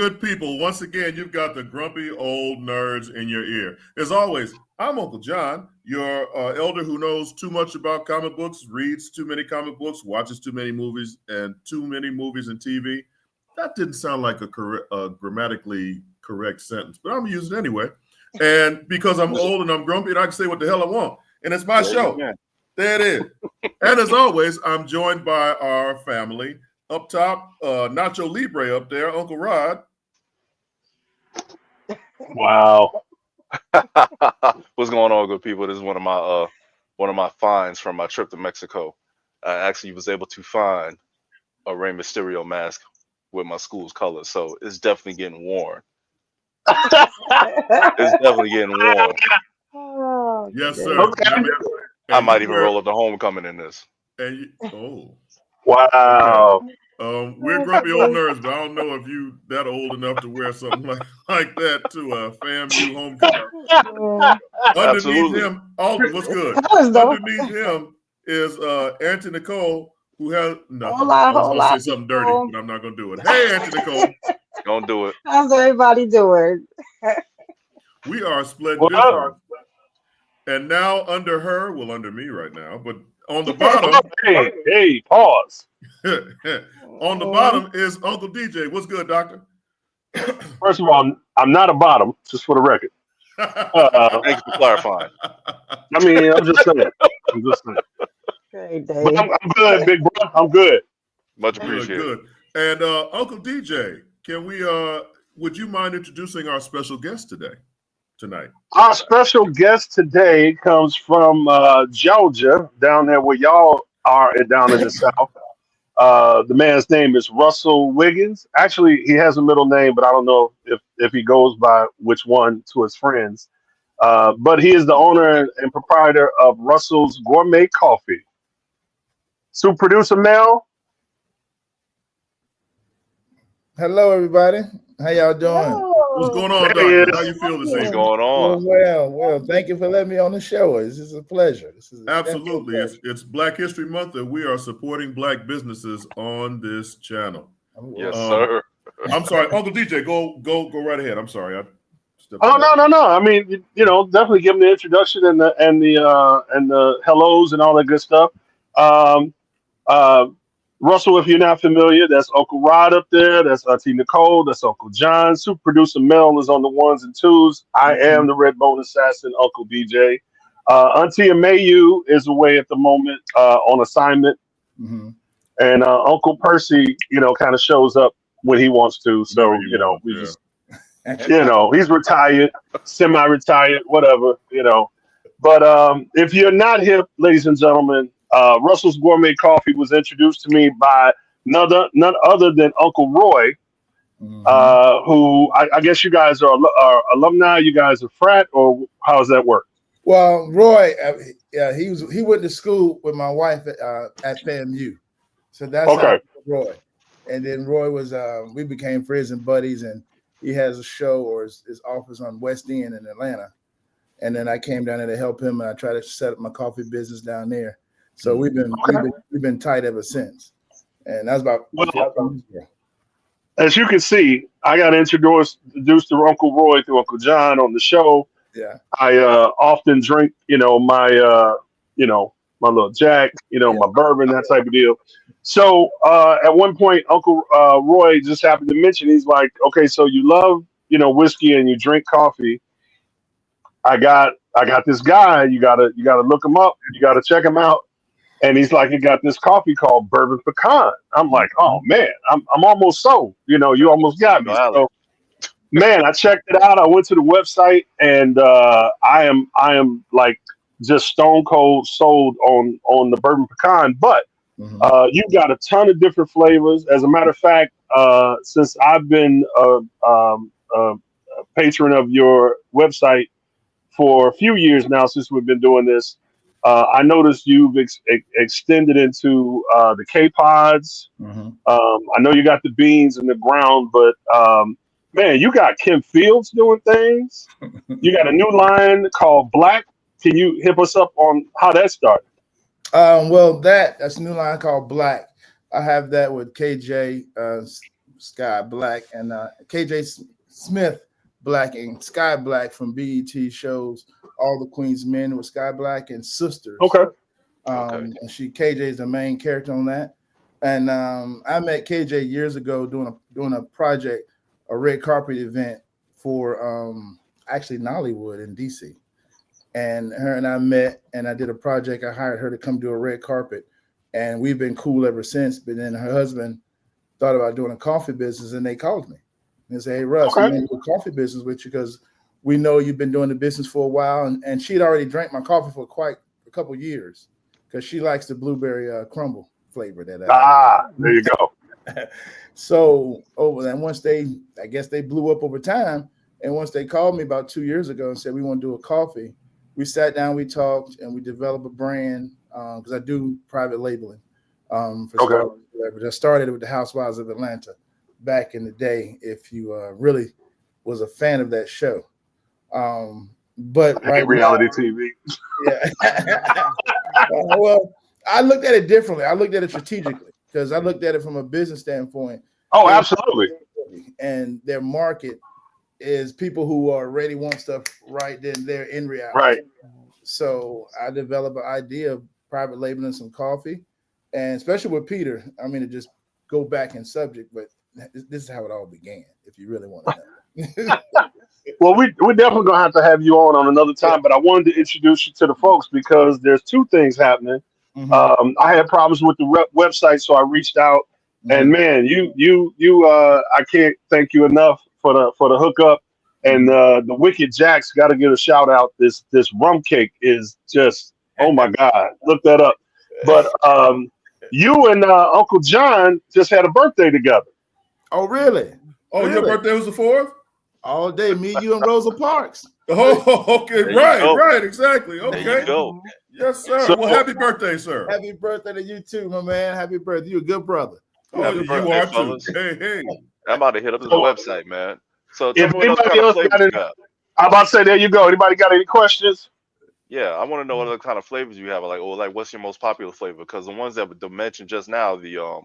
good people. Once again, you've got the grumpy old nerds in your ear. As always, I'm Uncle John, your elder who knows too much about comic books, reads too many comic books, watches too many movies and TV. That didn't sound like a grammatically correct sentence, but I'm going to use it anyway. And because I'm old and I'm grumpy and I can say what the hell I want. And it's my show. There it is. And as always, I'm joined by our family. Up top, Nacho Libre up there, Uncle Rod. Wow. What's going on, good people? This is one of my finds from my trip to Mexico. I actually was able to find a Rey Mysterio mask with my school's colors, so it's definitely getting worn. It's definitely getting worn. Oh, Yes, sir. Okay. I might even roll up the homecoming in this. Wow. We're grumpy old nerds, but I don't know if you that old enough to wear something like that to a FAMU homecoming. Underneath him, Alden, what's good? Underneath him is Auntie Nicole, who has nothing. I was going to say something dirty, but I'm not going to do it. Hey, Auntie Nicole. Don't do it. How's everybody doing? We are split different. And now under her, well, under me right now, but on the bottom. Hey, pause. On the bottom is Uncle DJay. What's good, doctor? First of all, I'm not a bottom, just for the record. Thanks for clarifying. I mean, I'm just saying. But I'm good, big bro. I'm good. Much appreciated. Good. And Uncle DJay, would you mind introducing our special guest tonight? Our special guest today comes from Georgia, down there where y'all are down in the South. The man's name is Russell Wiggins. Actually, he has a middle name, but I don't know if he goes by which one to his friends. But he is the owner and proprietor of Russell's Gourmet Coffee. So, producer Mel. Hello, everybody. How y'all doing? What's going on, Doctor? How you feel this evening? What's going on? Well, thank you for letting me on the show. This is a pleasure. Absolutely. It's Black History Month, and we are supporting Black businesses on this channel. Yes, sir. I'm sorry, Uncle DJay. Go right ahead. I'm sorry. No. I mean, definitely give him the introduction and the hellos and all that good stuff. Russell, if you're not familiar, that's Uncle Rod up there. That's Auntie Nicole. That's Uncle John. Super producer Mel is on the ones and twos. I am the Red Bone Assassin, Uncle DJay. Auntie Nicole is away at the moment on assignment. Mm-hmm. And Uncle Percy, kind of shows up when he wants to. So, just, he's retired, semi-retired, whatever, But if you're not hip, ladies and gentlemen, Russell's Gourmet Coffee was introduced to me by none other than Uncle Roy, who I guess you guys are alumni. You guys are frat, or how does that work? Well, Roy, he went to school with my wife at FAMU, so that's okay. Roy. And then Roy was we became friends and buddies, and he has a show or his office on West End in Atlanta. And then I came down there to help him, and I tried to set up my coffee business down there. So we've been tight ever since, and that's about. As you can see, I got introduced to Uncle Roy through Uncle John on the show. Yeah, I often drink, my little Jack, my bourbon, that type of deal. So at one point, Uncle Roy just happened to mention, he's like, "Okay, so you love, whiskey and you drink coffee. I got this guy. You gotta look him up. You gotta check him out." And he's like, "He got this coffee called Bourbon Pecan." I'm like, "Oh man, I'm almost sold. You almost got me." So, man, I checked it out. I went to the website, and I am like just stone cold sold on the Bourbon Pecan. But you've got a ton of different flavors. As a matter of fact, since I've been a patron of your website for a few years now, since we've been doing this. I noticed you've extended into the K-Pods. Mm-hmm. I know you got the beans in the ground, but man, you got Kim Fields doing things. You got a new line called Black. Can you hip us up on how that started? Well, that's a new line called Black. I have that with KJ Sky Black, and KJ Smith Black and Sky Black from BET shows All the Queen's Men with Sky Black and Sisters. Okay. And KJ is the main character on that. And I met KJ years ago doing a project, a red carpet event for actually Nollywood in DC. And her and I met, and I did a project. I hired her to come do a red carpet, and we've been cool ever since. But then her husband thought about doing a coffee business, and they called me and said, "Hey, Russ, we want to do a coffee business with you because we know you've been doing the business for a while." And she'd already drank my coffee for quite a couple of years because she likes the blueberry crumble flavor that. There you go. So I guess they blew up over time. And once they called me about 2 years ago and said, we want to do a coffee, we sat down, we talked, and we developed a brand because I do private labeling for Starbucks. I started with the Housewives of Atlanta back in the day, if you really was a fan of that show. But right reality TV. Yeah. Well, I looked at it differently. I looked at it strategically because I looked at it from a business standpoint. Oh, absolutely. And their market is people who already want stuff right then there in reality. Right. So I developed an idea of private labeling some coffee, and especially with Peter, I mean, to just go back in subject, but this is how it all began, if you really want to know. Well, we're definitely going to have you on another time, but I wanted to introduce you to the folks because there's two things happening. Mm-hmm. I had problems with the website, so I reached out, and man, you I can't thank you enough for the hookup, and the Wicked Jacks got to give a shout out. This rum cake is just, oh my God, look that up. But you and Uncle John just had a birthday together. Oh really? Oh, really? Your birthday was the 4th? All day, me, you, and Rosa Parks. Oh, okay, right, exactly. Okay, there you go. Yes, sir. So, well, happy birthday, sir. Happy birthday to you too, my man. Happy birthday. You're a good brother. Oh, you birthday, are fellas. too. Hey. I'm about to hit up the website, man. So if anybody else got any, I'm about to say, there you go. Anybody got any questions? Yeah, I want to know what other kind of flavors you have. Like what's your most popular flavor? Because the ones that were mentioned just now, the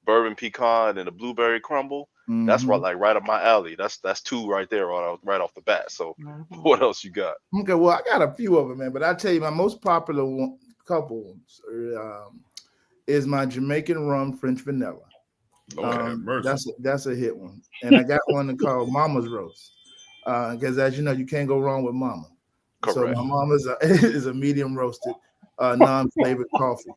bourbon pecan and the blueberry crumble, that's right up my alley. That's two right there, right off the bat. So what else you got? Okay, well, I got a few of them, man. But I tell you, my most popular couple is my Jamaican rum French vanilla. That's a hit one, and I got one called Mama's Roast because, as you know, you can't go wrong with Mama. Correct. So my Mama's is a medium roasted, non-flavored coffee,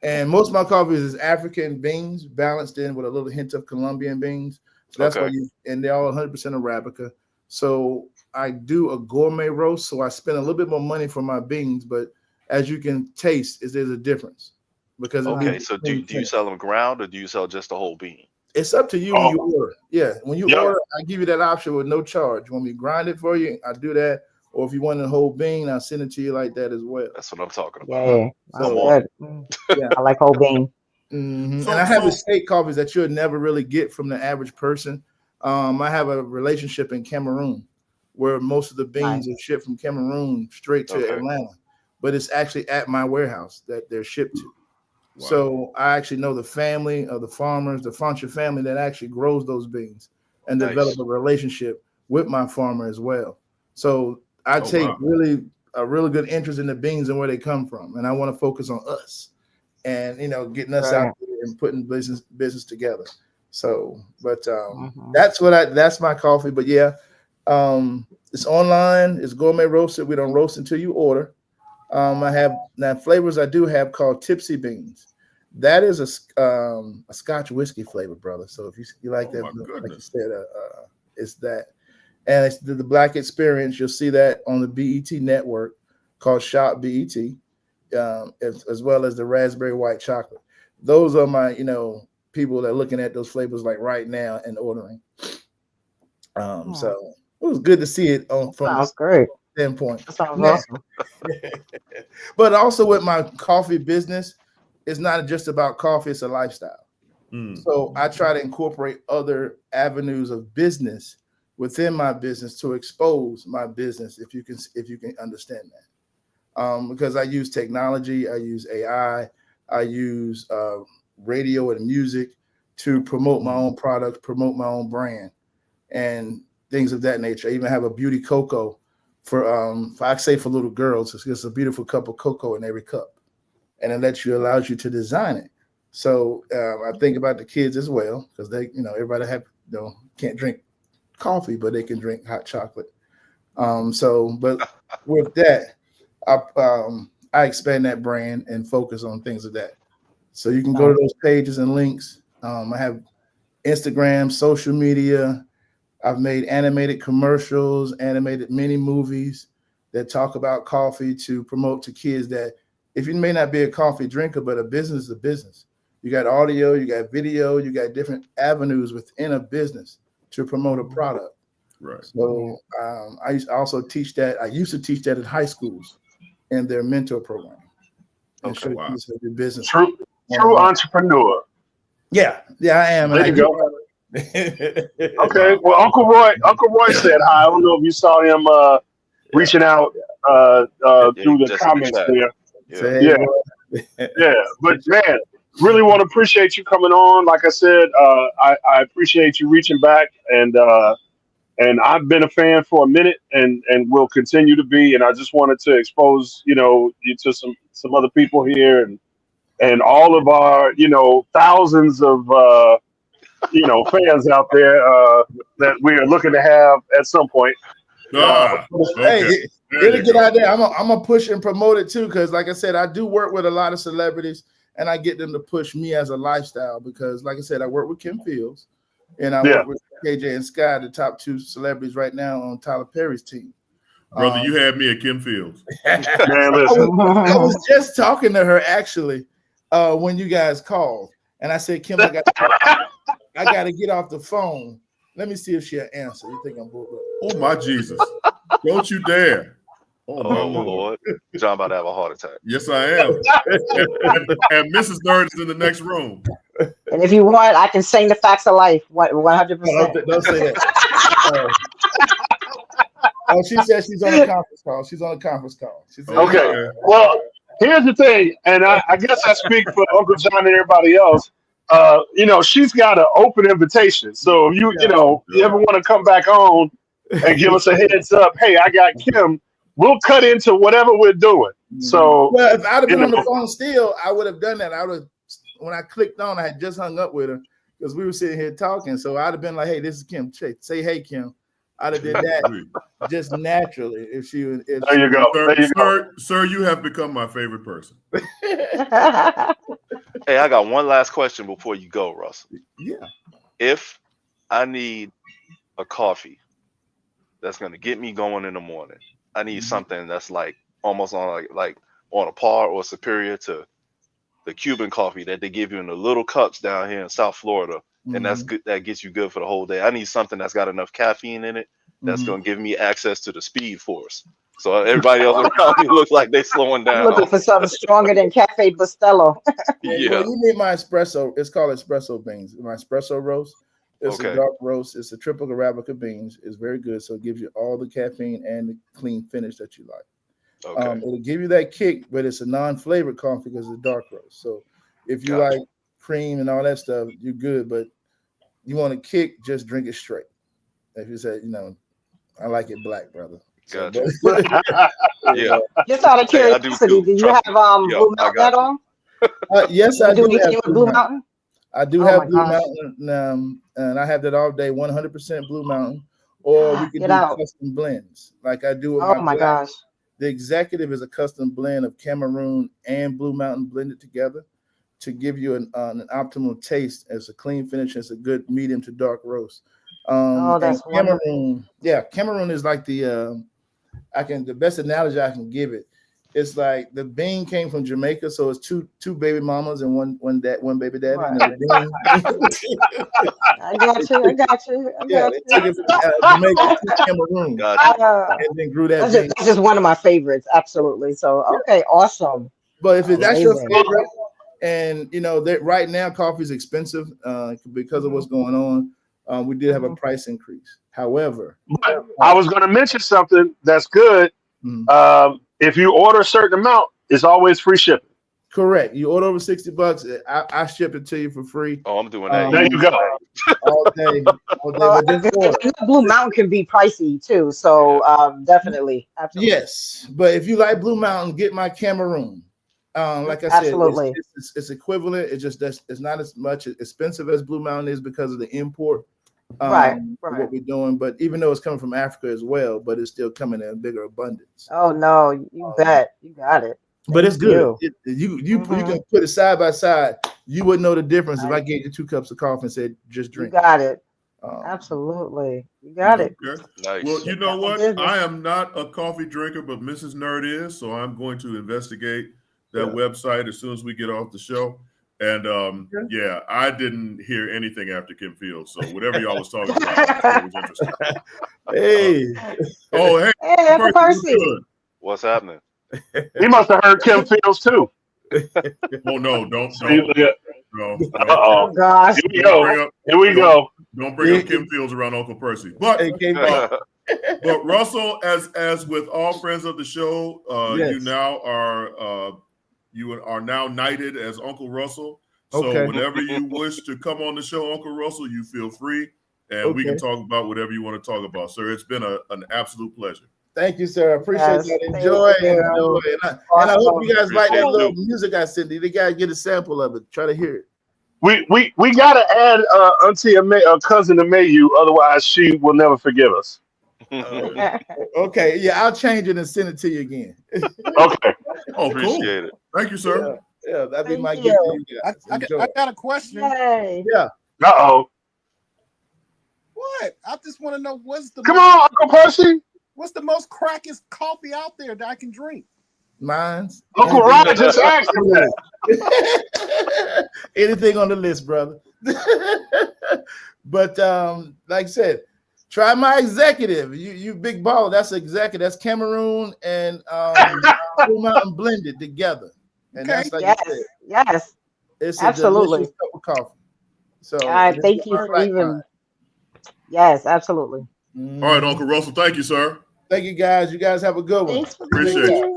and most of my coffees is African beans balanced in with a little hint of Colombian beans. So that's why and they're all 100% Arabica. So I do a gourmet roast, so I spend a little bit more money for my beans, but as you can taste, there's a difference. Because so do you sell them ground or do you sell just the whole bean? It's up to you when you order. Yeah, when you order, I give you that option with no charge. You want me to grind it for you? I do that. Or if you want a whole bean, I'll send it to you like that as well. That's what I'm talking about. Yeah, I like whole bean. And I have estate coffees that you'll never really get from the average person. I have a relationship in Cameroon where most of the beans are shipped from Cameroon straight to Atlanta, but it's actually at my warehouse that they're shipped to. Wow. So I actually know the family of the farmers, the Fancher family that actually grows those beans and develop a relationship with my farmer as well. So I take really good interest in the beans and where they come from. And I want to focus on us and, getting us out there and putting business together. So, but that's my coffee. But it's online. It's gourmet roasted. We don't roast until you order. I have now flavors I do have called Tipsy Beans. That is a Scotch whiskey flavor, brother. So if you like that, like you said, it's that. And it's the Black Experience. You'll see that on the BET network called Shop BET, as well as the Raspberry White Chocolate. Those are my, people that are looking at those flavors like right now and ordering. So it was good to see it from this standpoint. That sounds awesome. But also with my coffee business, it's not just about coffee, it's a lifestyle. So I try to incorporate other avenues of business within my business to expose my business, if you can understand that. Because I use technology, I use AI, I use radio and music to promote my own products, promote my own brand, and things of that nature. I even have a beauty cocoa for little girls. It's just a beautiful cup of cocoa in every cup, and it allows you to design it. So I think about the kids as well, because they, everybody can't drink coffee, but they can drink hot chocolate. But with that, I expand that brand and focus on things of that. So you can go to those pages and links. I have Instagram, social media. I've made animated commercials, animated mini movies that talk about coffee to promote to kids that if you may not be a coffee drinker, but a business is a business. You got audio, you got video, you got different avenues within a business to promote a product. Right. So I also teach that. I used to teach that in high schools in their mentor program. Okay, wow. Your business. True entrepreneur. Yeah, I am. There you go. Okay. Well, Uncle Roy said hi. I don't know if you saw him reaching out through the comments there. Yeah. But man, really want to appreciate you coming on. Like I said, I appreciate you reaching back, and I've been a fan for a minute, and will continue to be. And I just wanted to expose you to some other people here, and all of our thousands of fans out there that we are looking to have at some point. Hey, really get out there. I'm gonna push and promote it too, because like I said, I do work with a lot of celebrities, and I get them to push me as a lifestyle, because like I said, I work with Kim Fields, and I work with KJ and Sky, the top 2 celebrities right now on Tyler Perry's team. Brother, you had me at Kim Fields. Man, listen. I was just talking to her actually when you guys called, and I said, Kim, I got to get off the phone. Let me see if she'll answer. You think I'm booked up? Oh my Jesus! Don't you dare! Oh my Lord! John about to have a heart attack. Yes, I am. and Mrs. Nerd is in the next room. And if you want, I can sing the facts of life 100%. Don't say that. She said she's on a conference call. She's on a conference call. Okay. Well, here's the thing, and I guess I speak for Uncle John and everybody else. She's got an open invitation. So if you ever want to come back on and give us a heads up, hey, I got Kim, we'll cut into whatever we're doing. So if I'd have been on the phone still, I would have done that. When I clicked on, I had just hung up with her because we were sitting here talking. So I'd have been like, hey, this is Kim. Say hey, Kim. I'd have did that just naturally if she was. There you go. Sir, you have become my favorite person. Hey, I got one last question before you go, Russell. Yeah. If I need a coffee that's going to get me going in the morning, I need something that's like almost on like on a par or superior to the Cuban coffee that they give you in the little cups down here in South Florida. And that's good. That gets you good for the whole day. I need something that's got enough caffeine in it that's going to give me access to the speed force. So everybody else around me looks like they're slowing down. I'm looking for something stronger than Cafe Bustelo. Yeah. Well, you need my espresso. It's called espresso beans. My espresso roast. It's a dark roast. It's a triple Arabica beans. It's very good. So it gives you all the caffeine and the clean finish that you like. Okay. It'll give you that kick, but it's a non-flavored coffee because it's a dark roast. So if you like cream and all that stuff, you're good. But you want to kick, just drink it straight. If you say, I like it black, brother. Gotcha. Yeah. Just out of curiosity, do you have Blue Mountain on? Yes, I do. Have Blue Mountain? I do have Blue Mountain, and I have that all day, 100% Blue Mountain. Or we can do custom blends, like I do with my gosh. The executive is a custom blend of Cameroon and Blue Mountain blended together to give you an optimal taste as a clean finish, as a good medium to dark roast. That's Cameroon. Yeah, Cameroon is like the best analogy I can give it. It's like the bean came from Jamaica, so it's two baby mamas and one baby daddy. Right. I got you. Yeah, they took it from Jamaica to Cameroon, and then grew that. That's just one of my favorites, absolutely. So okay, awesome. But if that's your favorite, and that right now coffee is expensive because of what's going on, we did have a price increase. However, I was going to mention something that's good. If you order a certain amount, it's always free shipping. Correct. You order over $60, I ship it to you for free. Oh, I'm doing that. There you go. All day. Well, Blue Mountain can be pricey too, so definitely, absolutely. Yes, but if you like Blue Mountain, get my Cameroon. Like I said, it's equivalent. It's just it's not as much expensive as Blue Mountain is because of the import. Right. What we're doing, but even though it's coming from Africa as well, but it's still coming in a bigger abundance. Oh no, you bet, you got it. But it's good. You can put it side by side. You wouldn't know the difference if I gave you 2 cups of coffee and said just drink. You got it. Absolutely, you got it. Nice. Well, you know what? I am not a coffee drinker, but Mrs. Nerd is, so I'm going to investigate that website as soon as we get off the show. And I didn't hear anything after Kim Fields, so whatever y'all was talking about was interesting. Hey, hey, Uncle Percy, what's happening? He must have heard Kim Fields too. Oh no, don't. No. Oh gosh. Here we go. Don't bring up Kim Fields around Uncle Percy. But Russell, as with all friends of the show, you are now knighted as Uncle Russell. So whenever you wish to come on the show, Uncle Russell, you feel free, and we can talk about whatever you want to talk about. Sir, it's been an absolute pleasure. Thank you, sir. I appreciate that. Enjoy. And I hope you guys like that little music I sent you. They gotta get a sample of it. Try to hear it. We gotta add Auntie Cuzzin Amayou, otherwise she will never forgive us. Okay, yeah, I'll change it and send it to you again. Okay. Oh, appreciate it. Thank you, sir. Yeah, that'd be my gift to you guys. I got a question. Yay. Yeah. What? I just want to know Come on, Uncle Percy. What's the most crackest coffee out there that I can drink? Mine's Uncle Rod just asked him that. Anything on the list, brother. But like I said, try my executive. You big baller. That's executive. That's Cameroon and Blue Mountain blended together. And that's like yes. It's absolutely a delicious cup of coffee. So thank you for even. Yes, absolutely. All right, Uncle Russell. Thank you, sir. Thank you, guys. You guys have a good one. Thanks for appreciate it.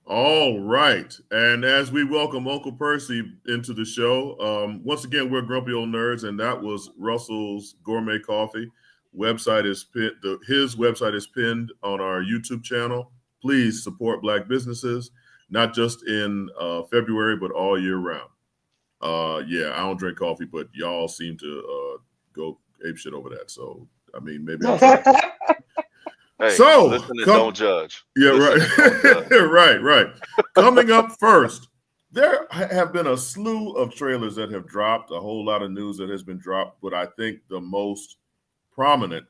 All right. And as we welcome Uncle Percy into the show, once again, we're Grumpy Old Nerds, and that was Russell's Gourmet Coffee. Website is pinned, his website is pinned on our YouTube channel. Please support Black businesses, not just in February, but all year round. I don't drink coffee, but y'all seem to go ape shit over that. So, I mean, maybe I'll try. Hey, so listen and don't judge. Yeah, right. right. Coming up first, there have been a slew of trailers that have dropped, a whole lot of news that has been dropped, but I think the most prominent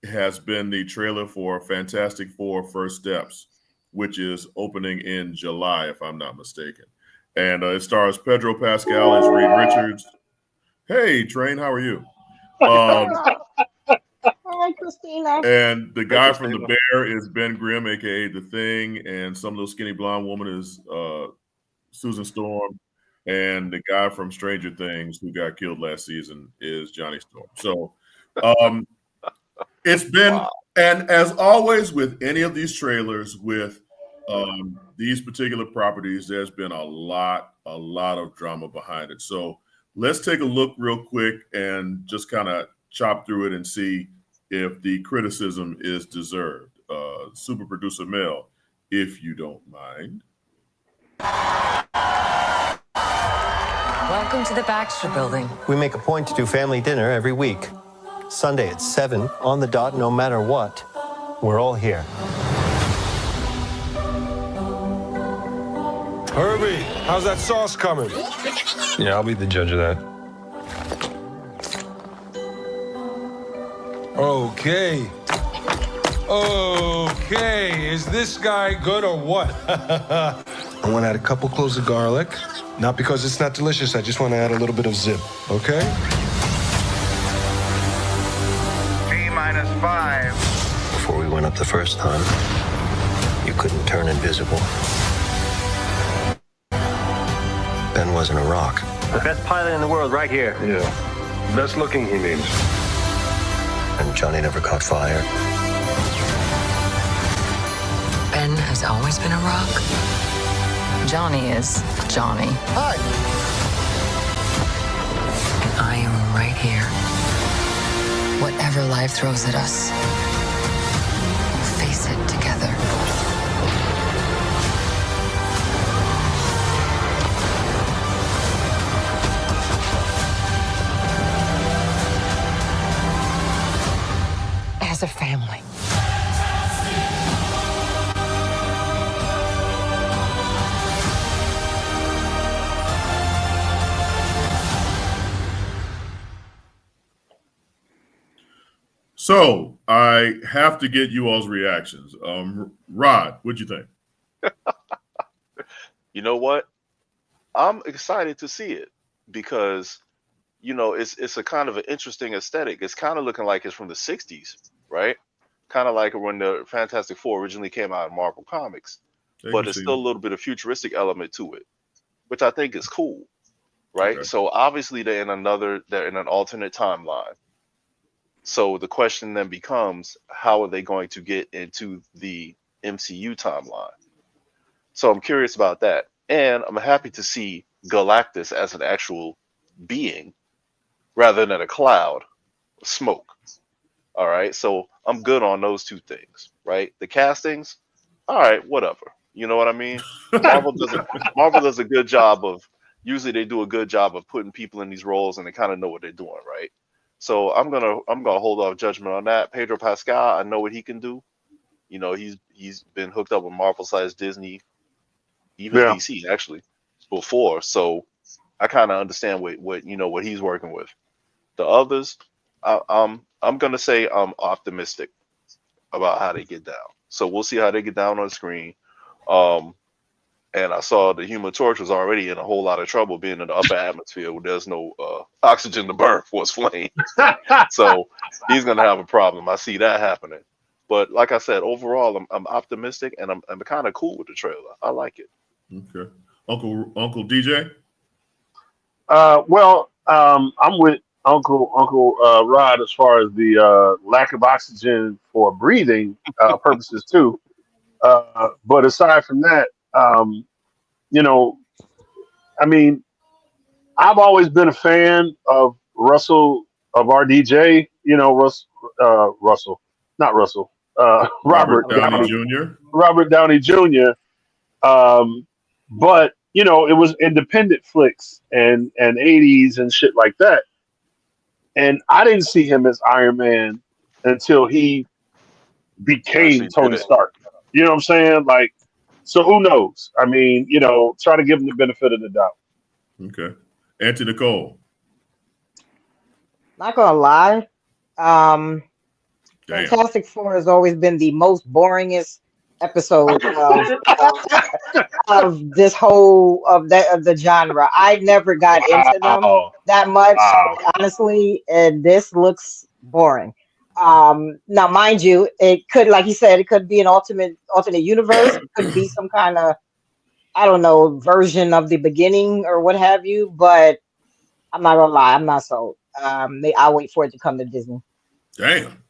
has been the trailer for Fantastic Four: First Steps, which is opening in July, if I'm not mistaken. And it stars Pedro Pascal as Reed Richards. Hey, Train, how are you? Hi, Christina. And the guy from The Bear is Ben Grimm, aka The Thing, and some little skinny blonde woman is Susan Storm, and the guy from Stranger Things who got killed last season is Johnny Storm. So it's been, and as always with any of these trailers with these particular properties, there's been a lot of drama behind it. So let's take a look real quick and just kind of chop through it and see if the criticism is deserved. Super producer Mel, if you don't mind. Welcome to the Baxter Building. We make a point to do family dinner every week. Sunday at 7, on the dot, no matter what. We're all here. Herbie, how's that sauce coming? Yeah, I'll be the judge of that. Okay, is this guy good or what? I want to add a couple cloves of garlic. Not because it's not delicious, I just want to add a little bit of zip, okay? T-5. Before we went up the first time, you couldn't turn invisible. Ben wasn't a rock. The best pilot in the world right here. Yeah, best looking he means. And Johnny never caught fire. Ben has always been a rock. Johnny is Johnny. Hi. And I am right here. Whatever life throws at us, we'll face it together. As a family. So I have to get you all's reactions. Rod, what'd you think? You know what? I'm excited to see it because, you know, it's a kind of an interesting aesthetic. It's kind of looking like it's from the 60s, right? Kind of like when the Fantastic Four originally came out in Marvel Comics. But it's still a little bit of futuristic element to it, which I think is cool, right? Okay. So obviously they're in an alternate timeline. So the question then becomes, how are they going to get into the MCU timeline? So I'm curious about that. And I'm happy to see Galactus as an actual being rather than a cloud of smoke. All right. So I'm good on those two things, right? The castings, all right, whatever. You know what I mean? Marvel does a good job usually they do a good job of putting people in these roles and they kind of know what they're doing, right? So I'm gonna hold off judgment on that. Pedro Pascal, I know what he can do. You know, he's been hooked up with Marvel / Disney, even DC actually before. So I kind of understand what he's working with. The others, I'm gonna say I'm optimistic about how they get down. So we'll see how they get down on the screen. And I saw the Human Torch was already in a whole lot of trouble being in the upper atmosphere where there's no oxygen to burn for his flame. So he's going to have a problem. I see that happening. But like I said, overall, I'm optimistic and I'm kind of cool with the trailer. I like it. Okay. Uncle DJay? I'm with Uncle Rod as far as the lack of oxygen for breathing purposes too. But aside from that, you know, I mean, I've always been a fan of RDJ, you know, Robert Downey Jr. Robert Downey Jr. But, you know, it was independent flicks and 80s and shit like that. And I didn't see him as Iron Man until he became Tony Stark. You know what I'm saying? Like, so who knows? I mean, you know, try to give him the benefit of the doubt. Okay. Auntie Nicole. Not gonna lie. Fantastic Four has always been the most boringest episode of this whole of the genre. I never got into them that much, honestly, and this looks boring. Now, mind you, it could, like he said, it could be an alternate universe. It could be some kind of, I don't know, version of the beginning or what have you. But I'm not gonna lie, I'm not sold. I'll wait for it to come to Disney. Damn.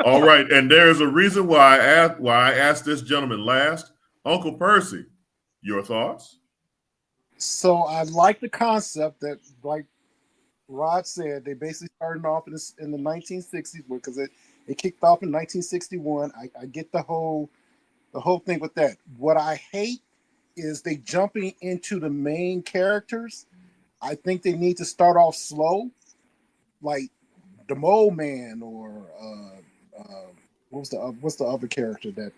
All right, and there's a reason why I asked this gentleman last. Uncle Percy, your thoughts? So I like the concept that, like Rod said, they basically started off in the 1960s because it kicked off in 1961. I get the whole thing with that. What I hate is they jumping into the main characters. I think they need to start off slow, like the Mole Man or what's the other character that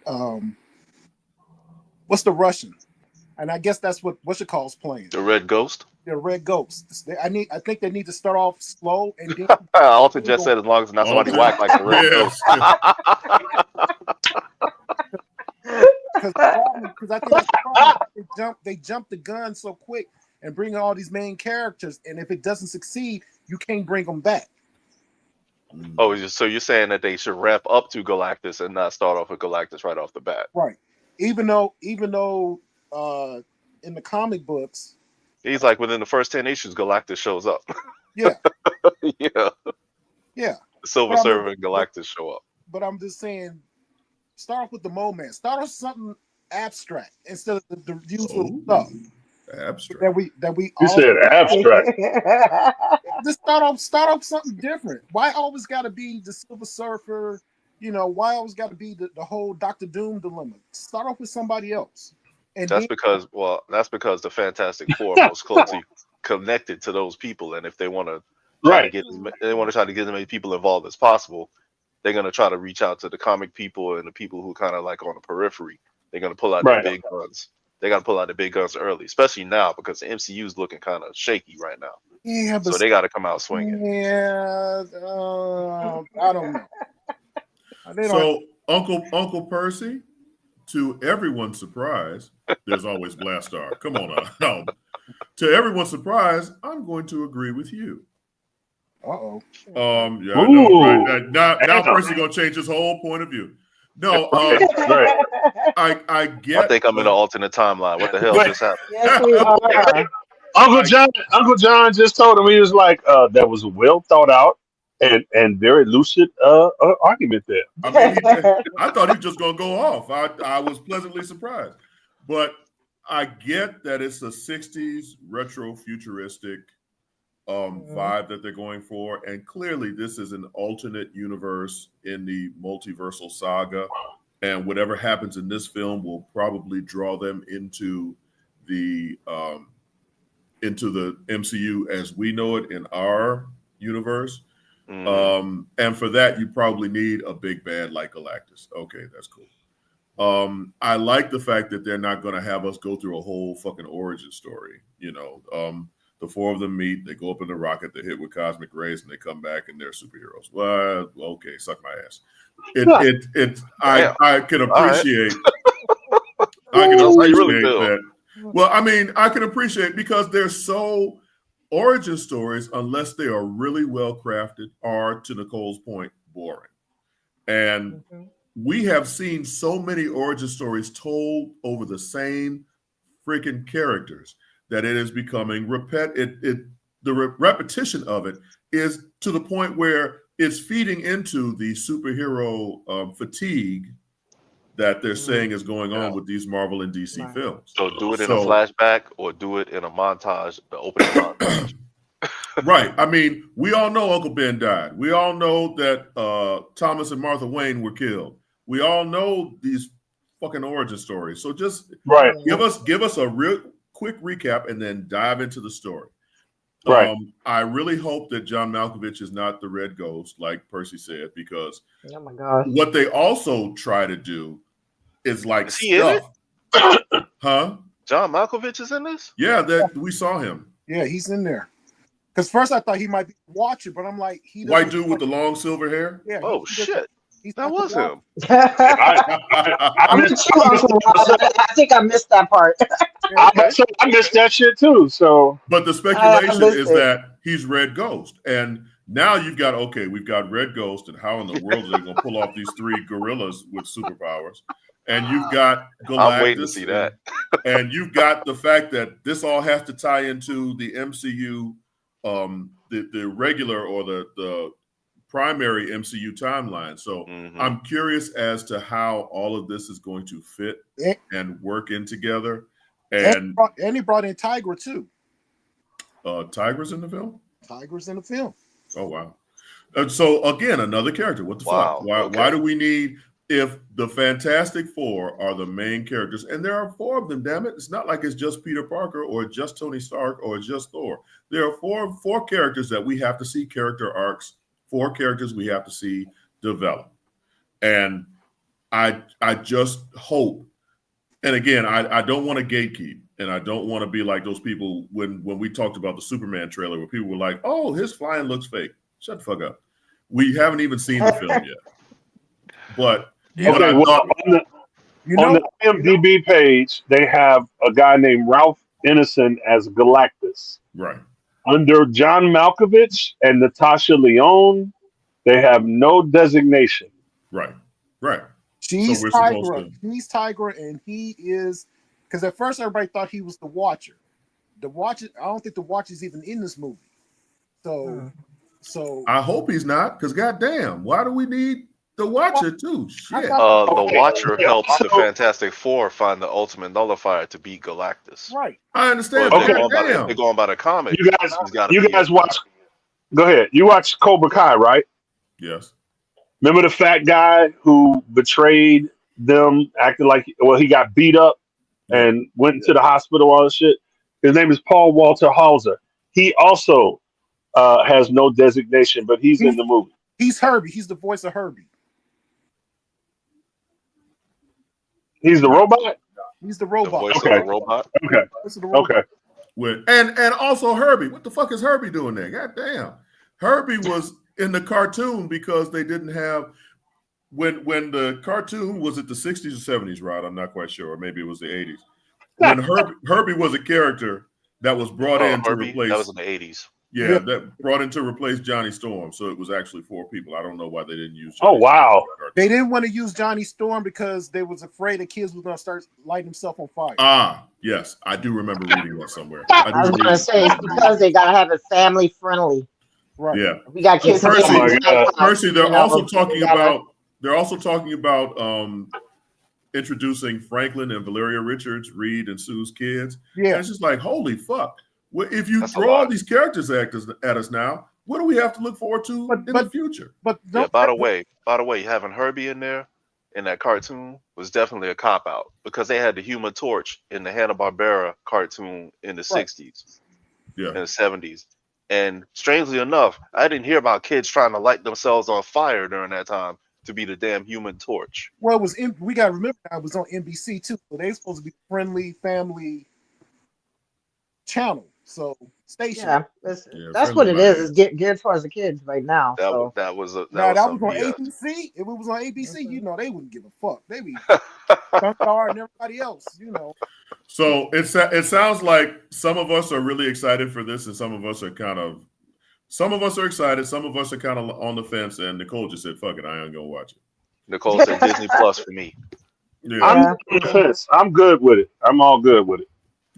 what's the Russian? And I guess that's what it calls playing. The Red Ghost. The Red Ghost. I think they need to start off slow and then Alton just said as long as not somebody whack like the Red Ghost. Because I think that's the problem. They jump the gun so quick and bring all these main characters, and if it doesn't succeed, you can't bring them back. Oh, so you're saying that they should wrap up to Galactus and not start off with Galactus right off the bat? Right. Even though in the comic books, he's like within the first 10 issues, Galactus shows up. Yeah. Yeah. Yeah. The Silver Surfer and Galactus show up. But I'm just saying, start off with the Mole Man. Start off something abstract instead of the usual stuff Abstract. that we You all said abstract. just start off something different. Why always got to be the Silver Surfer? You know, why always got to be the whole Doctor Doom dilemma? Start off with somebody else. And That's because the Fantastic Four are most closely connected to those people, and if they want to try to get as many people involved as possible, they're going to try to reach out to the comic people and the people who kind of like on the periphery. They're going to pull out the big guns. They got to pull out the big guns early, especially now because the MCU is looking kind of shaky right now. Yeah, but so they got to come out swinging. Yeah, I don't know. So Uncle Percy, to everyone's surprise, there's always Blastar. Come on now. No. To everyone's surprise, I'm going to agree with you. Uh-oh. Yeah, I know, right? Now Percy gonna change his whole point of view. No, I get. I think I'm in an alternate timeline. What the hell just happened? Yes, we are. Uncle John just told him, he was like, that was a well thought out and very lucid argument there. I mean, I thought he was just gonna go off. I was pleasantly surprised, but I get that it's a 60s retro futuristic vibe that they're going for, and clearly this is an alternate universe in the multiversal saga, and whatever happens in this film will probably draw them into the MCU as we know it in our universe. And for that, you probably need a big bad like Galactus. Okay, that's cool. I like the fact that they're not going to have us go through a whole fucking origin story. You know, the four of them meet, they go up in the rocket, they hit with cosmic rays, and they come back and they're superheroes. Well, okay, suck my ass. I can appreciate. I can appreciate that. Well, I mean, I can appreciate because they're so origin stories, unless they are really well crafted, are, to Nicole's point, boring. And we have seen so many origin stories told over the same freaking characters that it is becoming the repetition of it is to the point where it's feeding into the superhero fatigue that they're saying is going on with these Marvel and DC films. So do it in a flashback or do it in a montage, the opening montage. Right. I mean, we all know Uncle Ben died. We all know that Thomas and Martha Wayne were killed. We all know these fucking origin stories. So just give us a real quick recap and then dive into the story. Right. I really hope that John Malkovich is not the Red Ghost, like Percy said, because oh my God, what they also try to do is like stuff. Huh? John Malkovich is in this? Yeah, that we saw him. Yeah, he's in there. Because first I thought he might be watching, but I'm like, white dude with the long silver hair. Yeah. Oh shit. That was him. I think I missed that part. I missed that shit too. So, but the speculation is that he's Red Ghost, and now we've got Red Ghost, and how in the world are they going to pull off these three gorillas with superpowers? And you've got Galactus. I'm waiting to see that. And you've got the fact that this all has to tie into the MCU, the regular or the primary MCU timeline. So I'm curious as to how all of this is going to fit and work in together. And he brought in Tigra too. Tigra's in the film? Tigra's in the film. Oh wow. So again, another character. What the fuck? Why do we need, if the Fantastic Four are the main characters, and there are four of them, damn it. It's not like it's just Peter Parker or just Tony Stark or just Thor. There are four characters that we have to see character arcs, four characters we have to see develop. And I just hope, and again, I don't want to gatekeep, and I don't want to be like those people when we talked about the Superman trailer where people were like, oh, his flying looks fake. Shut the fuck up. We haven't even seen the film yet. But on the IMDb page, they have a guy named Ralph Ineson as Galactus. Right. Under John Malkovich and Natasha Lyonne, they have no designation. Right. She's Tigra. He's Tigra, and he is, because at first everybody thought he was the Watcher. The Watcher, I don't think the Watcher's even in this movie. So I hope he's not, because goddamn, why do we need The Watcher too. Shit. The Watcher helps the Fantastic Four find the ultimate nullifier to beat Galactus. Right. I understand. Well, they're going by the comic. You guys watch. Go ahead. You watch Cobra Kai, right? Yes. Remember the fat guy who betrayed them, acted like he got beat up and went to the hospital, all this shit. His name is Paul Walter Hauser. He also has no designation, but he's in the movie. He's Herbie. He's the voice of Herbie. He's the robot? He's the robot. The voice of the robot? Okay. And also Herbie. What the fuck is Herbie doing there? God damn. Herbie was in the cartoon because they didn't have when the cartoon was it the 60s or 70s, Rod? I'm not quite sure. Or maybe it was the 80s. When Herbie was a character that was brought in to replace. That was in the 80s. Yeah, that brought in to replace Johnny Storm. So it was actually 4 people. I don't know why they didn't use. Johnny Storm. They didn't want to use Johnny Storm because they was afraid the kids were going to start lighting themselves on fire. Yes, I do remember reading that somewhere. I was going to say it's because they got to have it family friendly. Right. Yeah. We got kids. Percy, they're also talking about introducing Franklin and Valeria Richards, Reed and Sue's kids. Yeah. And it's just like, holy fuck. Well, if you throw all these characters at us now, what do we have to look forward to in the future? But by the way, having Herbie in there in that cartoon was definitely a cop out because they had the Human Torch in the Hanna-Barbera cartoon in the 60s, in the 70s. And strangely enough, I didn't hear about kids trying to light themselves on fire during that time to be the damn Human Torch. Well, we got to remember that it was on NBC too, so they're supposed to be friendly family channel. So station. Yeah, that's what it is. It's geared towards the kids right now. That was on ABC. If it was on ABC, you know they wouldn't give a fuck. They be Star and everybody else, you know. So it sounds like some of us are really excited for this, and some of us are excited, some of us are kind of on the fence. And Nicole just said, "Fuck it, I ain't gonna watch it." Nicole said Disney Plus for me. Yeah. I'm on the fence. I'm good with it. I'm all good with it.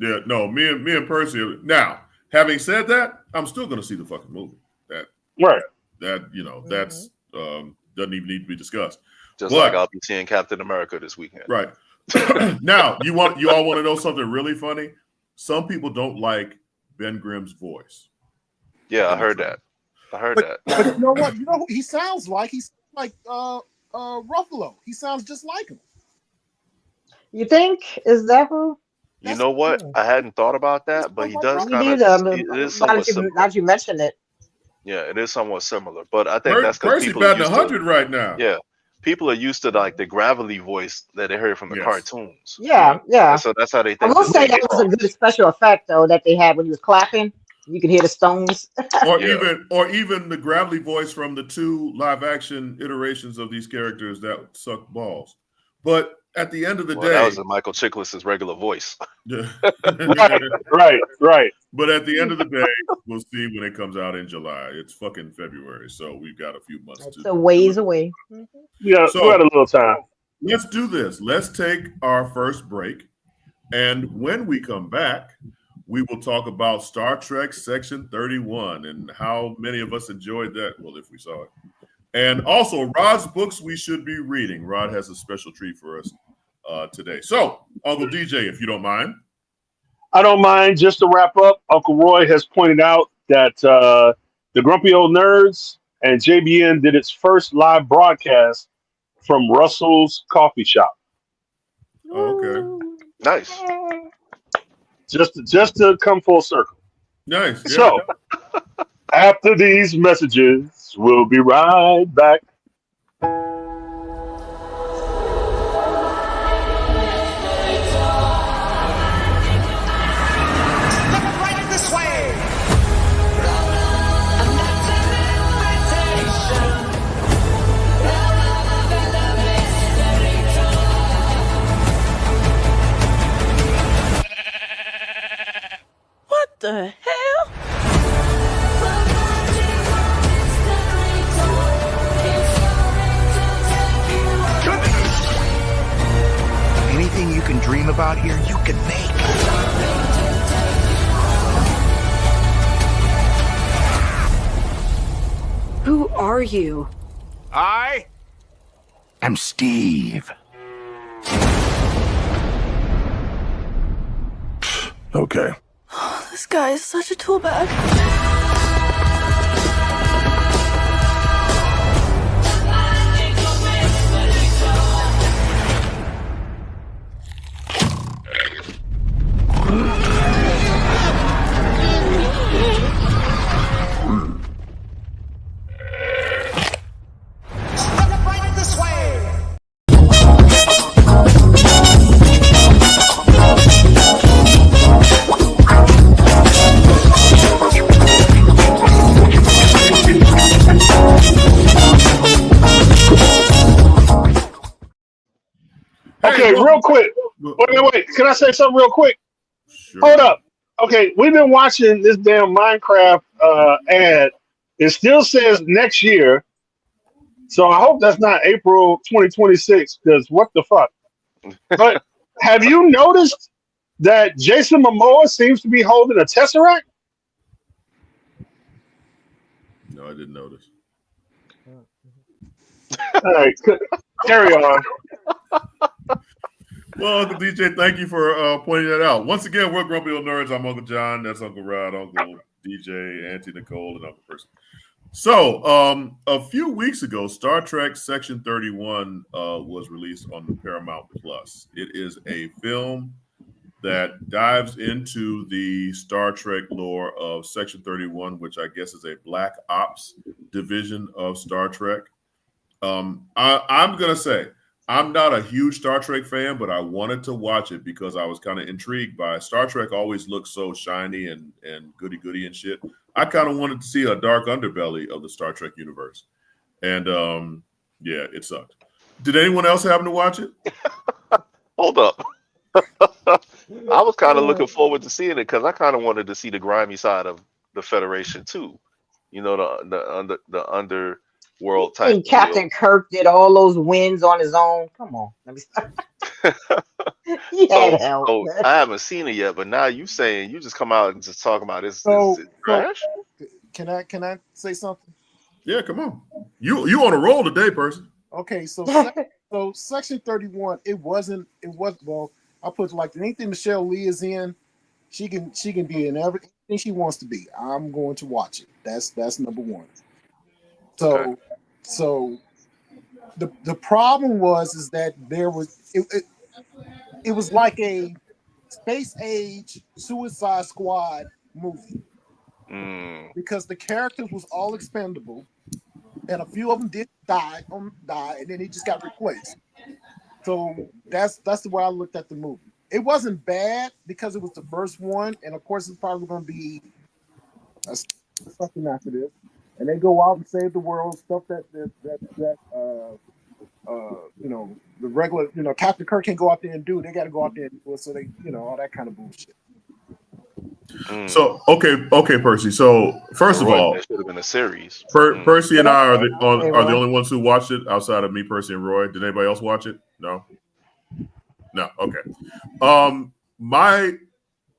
Yeah, no, me and Percy. Now, having said that, I'm still going to see the fucking movie. That's doesn't even need to be discussed. Like I'll be seeing Captain America this weekend. Right. Now, you all want to know something really funny? Some people don't like Ben Grimm's voice. Yeah, I heard that. But you know what? You know who he sounds like? He's like Ruffalo. He sounds just like him. You think? Is that who? You know what? I hadn't thought about that, but he does kind of. It is somewhat similar. Now that you mention it. Yeah, it is somewhat similar, but I think that's because Percy batting 100 right now. Yeah, people are used to like the gravelly voice that they heard from the cartoons. Yeah. So that's how they think. I will say that was a good special effect though that they had when he was clapping. You could hear the stones. or even the gravelly voice from the 2 live action iterations of these characters that suck balls. But at the end of the day, that was Michael Chiklis' regular voice. Right. But at the end of the day, we'll see when it comes out in July. It's fucking February, so we've got a few months. It's a ways away. Yeah, so we got a little time. Let's do this. Let's take our first break, and when we come back, we will talk about Star Trek Section 31 and how many of us enjoyed that. Well, if we saw it. And also, Rod's books we should be reading. Rod has a special treat for us today. So, Uncle DJay, if you don't mind. I don't mind. Just to wrap up, Uncle Roy has pointed out that the Grumpy Old Nerds and JBN did its first live broadcast from Russell's Coffee Shop. Oh, okay. Nice. Just to come full circle. Nice. Yeah. So, after these messages, we'll be right back. What the hell? Anything you can dream about here, you can make. Who are you? I am Steve. Okay. This guy is such a tool bag. Okay, real quick. Wait. Can I say something real quick? Sure. Hold up. Okay, we've been watching this damn Minecraft ad. It still says next year. So I hope that's not April 2026, because what the fuck? But have you noticed that Jason Momoa seems to be holding a Tesseract? No, I didn't notice. All right, carry on. Well, Uncle DJ, thank you for pointing that out. Once again, we're Grumpy Old Nerds. I'm Uncle John. That's Uncle Rod, Uncle DJ, Auntie Nicole, and Uncle Percy. So, a few weeks ago, Star Trek Section 31 was released on the Paramount Plus. It is a film that dives into the Star Trek lore of Section 31, which I guess is a Black Ops division of Star Trek. I'm going to say, I'm not a huge Star Trek fan, but I wanted to watch it because I was kind of intrigued by Star Trek. Always looks so shiny and goody and shit. I kind of wanted to see a dark underbelly of the Star Trek universe. And yeah, it sucked. Did anyone else happen to watch it? Hold up. I was kind of looking forward to seeing it because I kind of wanted to see the grimy side of the Federation too. You know, the underworld type. And Captain Kirk did all those wins on his own. Come on, let me stop. So I haven't seen it yet, but now you saying you just come out and just talk about this trash. Can I say something? Yeah, come on. You on a roll today, Percy. Okay, so Section 31, it was well, I'll put it like anything Michelle Lee is in, she can be in everything she wants to be. I'm going to watch it. That's number one. So the problem is that there was it was like a space age Suicide Squad movie. Because the characters was all expendable, and a few of them did die, and then he just got replaced. So that's the way I looked at the movie. It wasn't bad because it was the first one, and of course it's probably going to be something after this. And they go out and save the world, stuff that the regular Captain Kirk can't go out there and do. They got to go out there and do it, so they all that kind of bullshit. So okay, Percy. So first of all, it should have been a series. Percy and I are the only ones who watched it outside of me, Percy, and Roy. Did anybody else watch it? No. Okay. My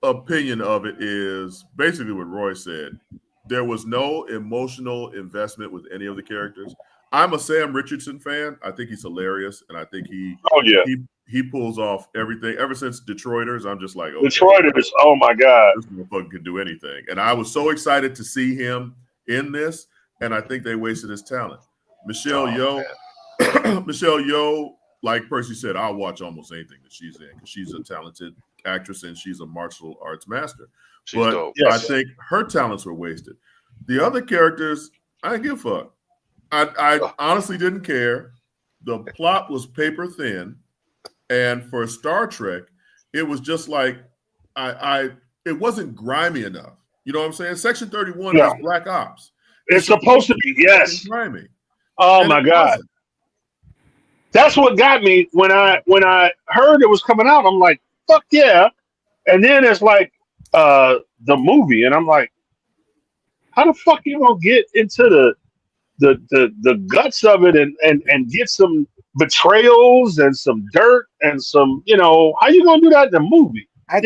opinion of it is basically what Roy said. There was no emotional investment with any of the characters. I'm a Sam Richardson fan. I think he's hilarious, and I think he pulls off everything. Ever since Detroiters, I'm just like, okay, Detroiters, oh my god, this motherfucker can do anything. And I was so excited to see him in this, and I think they wasted his talent. Michelle Yeoh, like Percy said, I'll watch almost anything that she's in because she's a talented actress and she's a martial arts master. But dope. I think her talents were wasted. The other characters, I didn't give a fuck. I honestly didn't care. The plot was paper thin, and for Star Trek, it was just like it wasn't grimy enough. You know what I'm saying? Section 31 is Black Ops. It's supposed to be, yes. Grimy. Oh my god. Wasn't. That's what got me when I heard it was coming out. I'm like, fuck yeah. And then it's like the movie, and I'm like, how the fuck you gonna get into the guts of it and get some betrayals and some dirt and some, how you gonna do that in the movie? I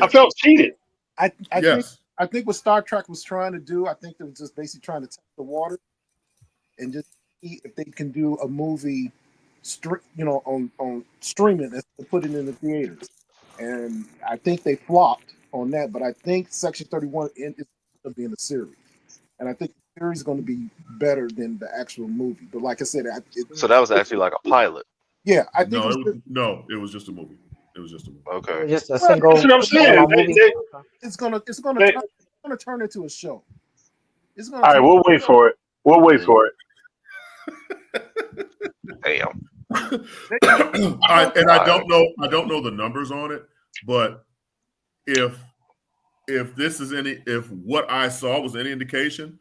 felt cheated. I think what Star Trek was trying to do, I think they were just basically trying to test the water and just see if they can do a movie, on streaming and put it in the theaters. And I think they flopped on that, but I think Section 31 is going to be in the series, and I think the series is going to be better than the actual movie. But like I said, so that was actually like a pilot. Yeah, I think it was just a movie. It was just a movie. Okay, just a single. That's what I'm saying. it's gonna turn into a show. It's gonna. All right, we'll wait for it. We'll wait for it. Damn. I don't know the numbers on it, but if what I saw was any indication,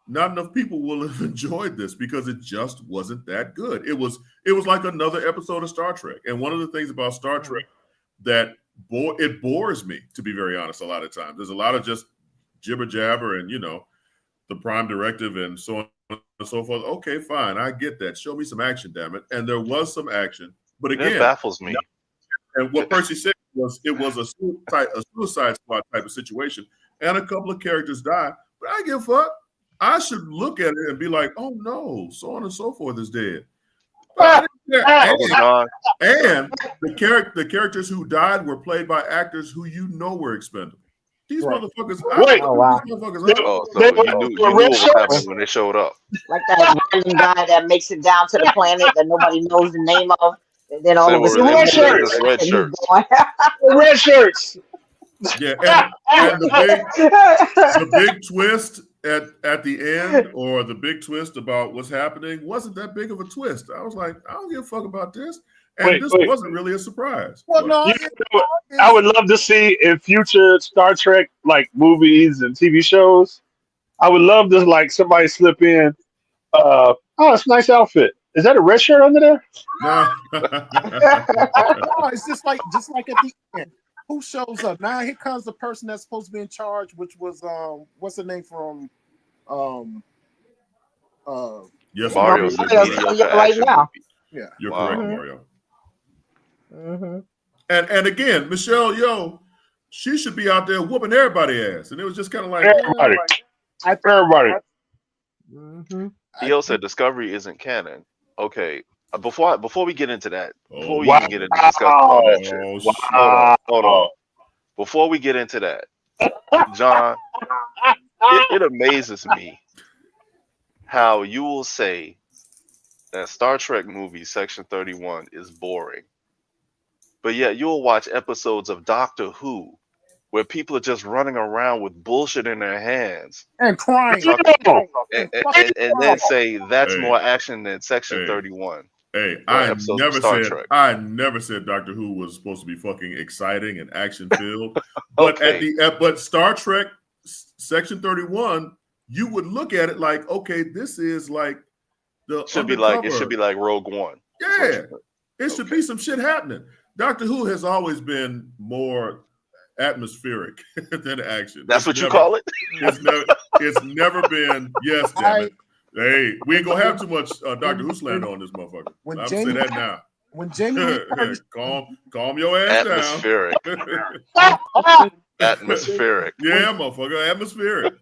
not enough people will have enjoyed this because it just wasn't that good. It was like another episode of Star Trek. And one of the things about Star Trek that it bores me, to be very honest, a lot of times. There's a lot of just jibber jabber and the prime directive and so on and so forth. Okay, fine, I get that. Show me some action, damn it. And there was some action, but again, it baffles me. And what Percy said was it was a suicide squad type of situation, and a couple of characters died. But I give a fuck. I should look at it and be like, oh no, so on and so forth is dead. And the characters who died were played by actors who were expendable. These motherfuckers. Wait. Oh wow. So you knew what was happening when they showed up. Like that random guy that makes it down to the planet that nobody knows the name of, and then all of a sudden, red shirts. Red shirts. Yeah, and the big twist at the end, or the big twist about what's happening, wasn't that big of a twist. I was like, I don't give a fuck about this. And this wasn't really a surprise. Well, no, I would love to see in future Star Trek like movies and TV shows. I would love to like somebody slip in. Oh, it's a nice outfit. Is that a red shirt under there? No. No, it's just like at the end. Who shows up now? Here comes the person that's supposed to be in charge, which was what's the name from Yes, Mario's right now. Yeah, you're correct, Mario. Mm-hmm. And again, Michelle Yeoh, she should be out there whooping everybody's ass, and it was just kind of like everybody. Mm-hmm. Theo said Discovery isn't canon. Okay, before we get into that, before we even get into discussing all that shit, hold on. Before we get into that, John, it amazes me how you will say that Star Trek movie Section 31 is boring, but yet you'll watch episodes of Doctor Who where people are just running around with bullshit in their hands and crying, and then say that's more action than Section 31. Hey, I never said Doctor Who was supposed to be fucking exciting and action filled. But but Star Trek Section 31, you would look at it like, okay, this is like it should be like Rogue One. Yeah, it should be some shit happening. Doctor Who has always been more atmospheric than action. That's what you call it? It's never been, yes, damn it. Hey, we ain't gonna have too much Doctor Who slander on this motherfucker. I'm saying that now. When Jamie Lee Curtis, calm your ass down. Atmospheric. Yeah, motherfucker, atmospheric.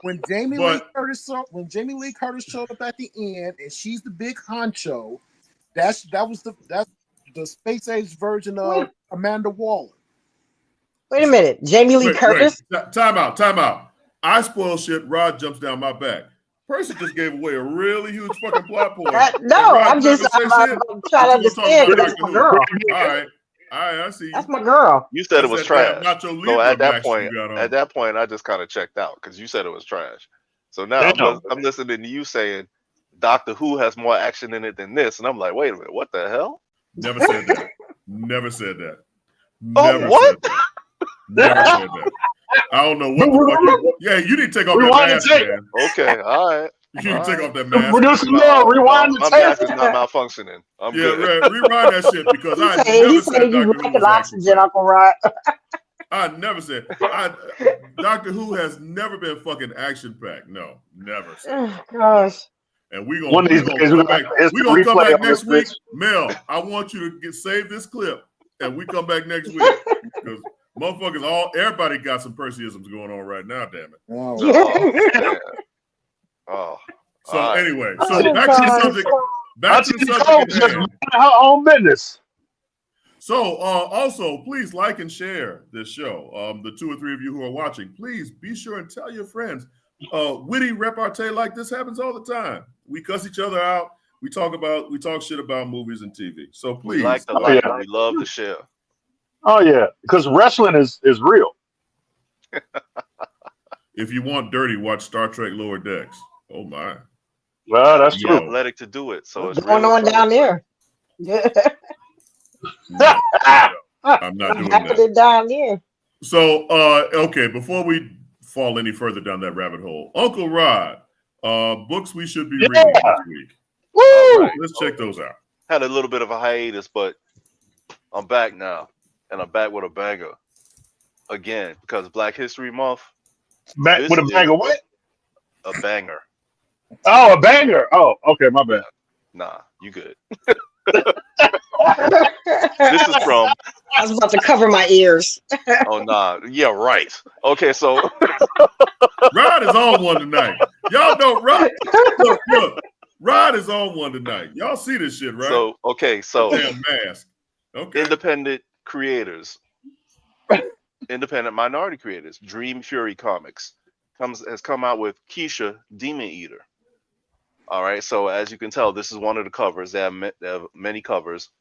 When Jamie Lee Curtis showed up at the end, and she's the big honcho, that's the space age version of Amanda Waller. Wait a minute, Jamie Lee Curtis. Time out. I spoil shit. Rod jumps down my back. Percy just gave away a really huge fucking plot point. I'm trying to understand. That's my girl. All right, I see. That's my girl. You said it was trash. So at that point, I just kind of checked out because you said it was trash. So now I'm listening to you saying Doctor Who has more action in it than this, and I'm like, wait a minute, what the hell? Never said that. Never said that. Oh, what? Never said that. I don't know what. Yeah, you need to take off that mask, man. Okay, all right. You need to take off that mask. Rewind the tape. My mask is not malfunctioning. I'm good. Rewind that shit because I never said you like oxygen, Uncle Rod. I never said. Doctor Who has never been fucking action packed. No, never. Oh, gosh. And we're gonna come back next week. Mel, I want you to save this clip, and we come back next week because motherfuckers, everybody got some Percyisms going on right now. Damn it! Oh, So anyway, so Auntie back to the subject. Back to the Nicole subject just at hand. minding her own business. So also, please like and share this show. The 2 or 3 of you who are watching, please be sure and tell your friends. Witty repartee like this happens all the time. We cuss each other out. We talk shit about movies and TV. So please, we like to like, we love to share. Oh yeah, because wrestling is real. If you want dirty, watch Star Trek Lower Decks. Oh my. Well, that's You're true. athletic to do it, so What's it's going real on down there? Yeah. No, I'm not doing that. Happening down there. So okay, before we fall any further down that rabbit hole, Uncle Rod, books we should be reading this week. Woo! Right. Let's check those out. Had a little bit of a hiatus, but I'm back now, and I'm back with a banger again because Black History Month. Back with a banger, what? A banger. Oh, a banger. Oh, okay, my bad. Nah, you good. This is from. I was about to cover my ears. Oh nah, yeah, right. Okay, so Rod is on one tonight. Y'all know Rod. Look, Rod is on one tonight. Y'all see this shit, right? So okay, so damn mask. Okay. Independent creators, independent minority creators. Dream Fury Comics has come out with Keisha Demon Eater. All right, so as you can tell, this is one of the covers. They have many covers.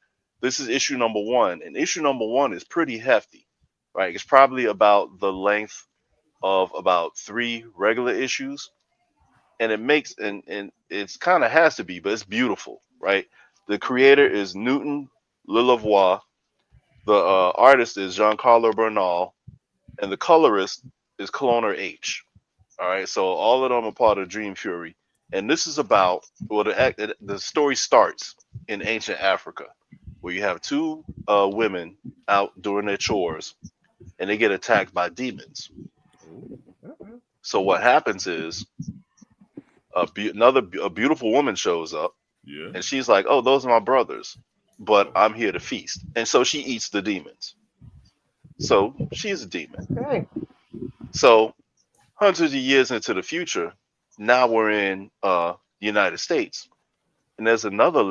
This is issue number 1, and issue number 1 is pretty hefty, right? It's probably about the length of about 3 regular issues, and it makes and it's kind of has to be, but it's beautiful, right? The creator is Newton Lilavoie, the artist is Giancarlo Bernal, and the colorist is Cloner H. All right, so all of them are part of Dream Fury. And this is about, well, the story starts in ancient Africa, where you have 2 women out doing their chores, and they get attacked by demons. So what happens is a beautiful woman shows up, and she's like, "Oh, those are my brothers, but I'm here to feast." And so she eats the demons. So she's a demon. Okay. So hundreds of years into the future, now we're in the United States, and there's another